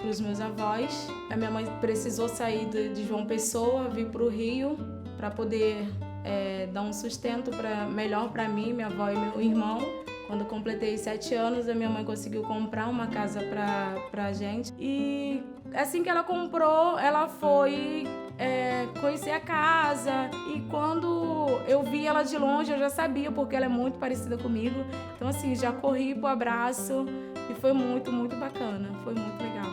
para os meus avós. A minha mãe precisou sair de João Pessoa, vir para o Rio para poder dar um sustento melhor para mim, minha avó e meu irmão. Quando eu completei 7 anos, a minha mãe conseguiu comprar uma casa pra gente. E assim que ela comprou, ela foi conhecer a casa. E quando eu vi ela de longe, eu já sabia, porque ela é muito parecida comigo. Então assim, já corri pro abraço e foi muito, muito bacana. Foi muito legal.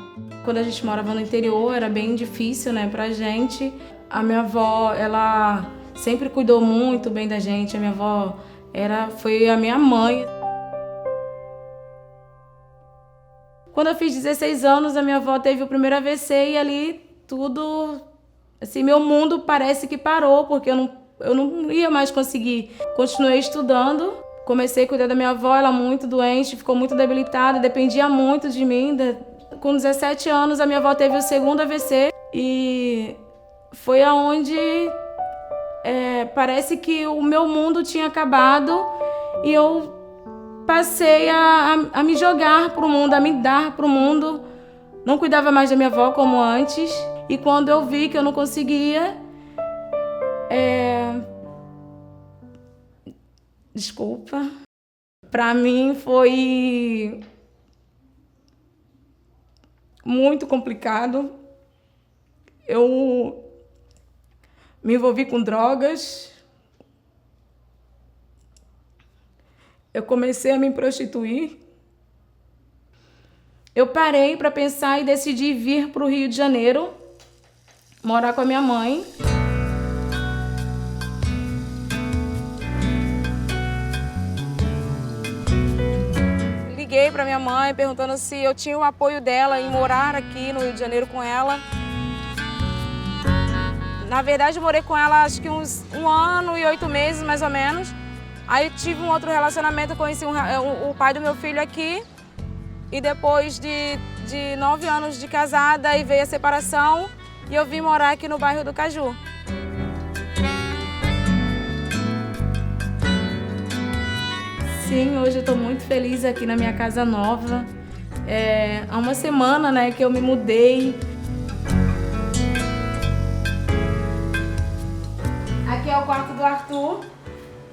Quando a gente morava no interior, era bem difícil, né, pra gente. A minha avó, ela sempre cuidou muito bem da gente. A minha avó foi a minha mãe. Quando eu fiz 16 anos, a minha avó teve o primeiro AVC e ali tudo, assim, meu mundo parece que parou, porque eu não ia mais conseguir. Continuei estudando, comecei a cuidar da minha avó, ela muito doente, ficou muito debilitada, dependia muito de mim. Com 17 anos, a minha avó teve o segundo AVC e foi aonde parece que o meu mundo tinha acabado e eu passei a me jogar pro mundo, a me dar pro mundo. Não cuidava mais da minha avó como antes. E quando eu vi que eu não conseguia... Desculpa. Pra mim foi muito complicado. Eu me envolvi com drogas. Eu comecei a me prostituir. Eu parei para pensar e decidi vir para o Rio de Janeiro, morar com a minha mãe. Liguei para minha mãe perguntando se eu tinha o apoio dela em morar aqui no Rio de Janeiro com ela. Na verdade, eu morei com ela acho que uns 1 ano e 8 meses, mais ou menos. Aí tive um outro relacionamento, conheci o pai do meu filho aqui. E depois de 9 anos de casada, aí veio a separação e eu vim morar aqui no bairro do Caju. Sim, hoje eu estou muito feliz aqui na minha casa nova. Há uma semana, né, que eu me mudei. Aqui é o quarto do Arthur,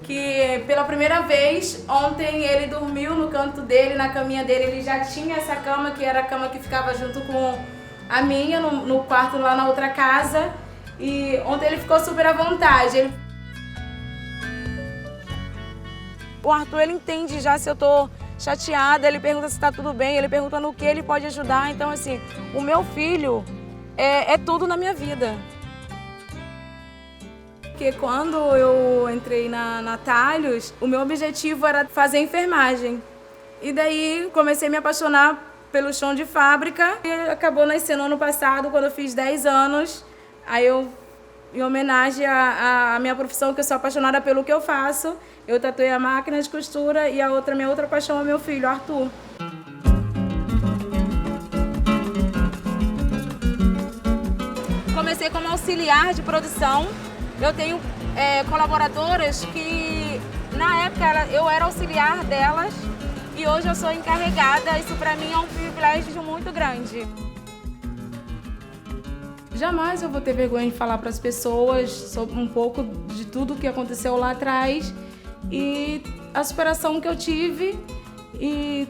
que pela primeira vez, ontem ele dormiu no canto dele, na caminha dele. Ele já tinha essa cama, que era a cama que ficava junto com a minha, no quarto lá na outra casa. E ontem ele ficou super à vontade. O Arthur, ele entende já se eu tô chateada, ele pergunta se tá tudo bem, ele pergunta no que ele pode ajudar. Então, assim, o meu filho é tudo na minha vida. Porque quando eu entrei na Talhos, o meu objetivo era fazer enfermagem. E daí comecei a me apaixonar pelo chão de fábrica. E acabou nascendo ano passado, quando eu fiz 10 anos. Aí eu, em homenagem à minha profissão, que eu sou apaixonada pelo que eu faço, eu tatuei a máquina de costura e minha outra paixão é meu filho, Arthur. Comecei como auxiliar de produção. Eu tenho colaboradoras que, na época, eu era auxiliar delas e hoje eu sou encarregada. Isso, para mim, é um privilégio muito grande. Jamais eu vou ter vergonha de falar para as pessoas sobre um pouco de tudo que aconteceu lá atrás e a superação que eu tive. E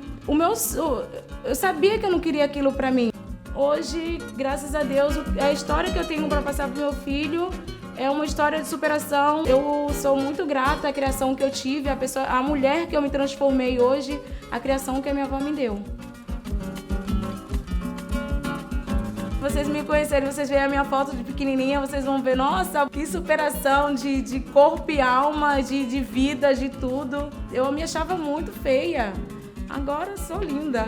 eu sabia que eu não queria aquilo para mim. Hoje, graças a Deus, a história que eu tenho para passar para o meu filho é uma história de superação. Eu sou muito grata à criação que eu tive, a mulher que eu me transformei hoje, a criação que a minha avó me deu. Vocês me conhecerem, vocês verem a minha foto de pequenininha, vocês vão ver, nossa, que superação de corpo e alma, de vida, de tudo. Eu me achava muito feia. Agora eu sou linda.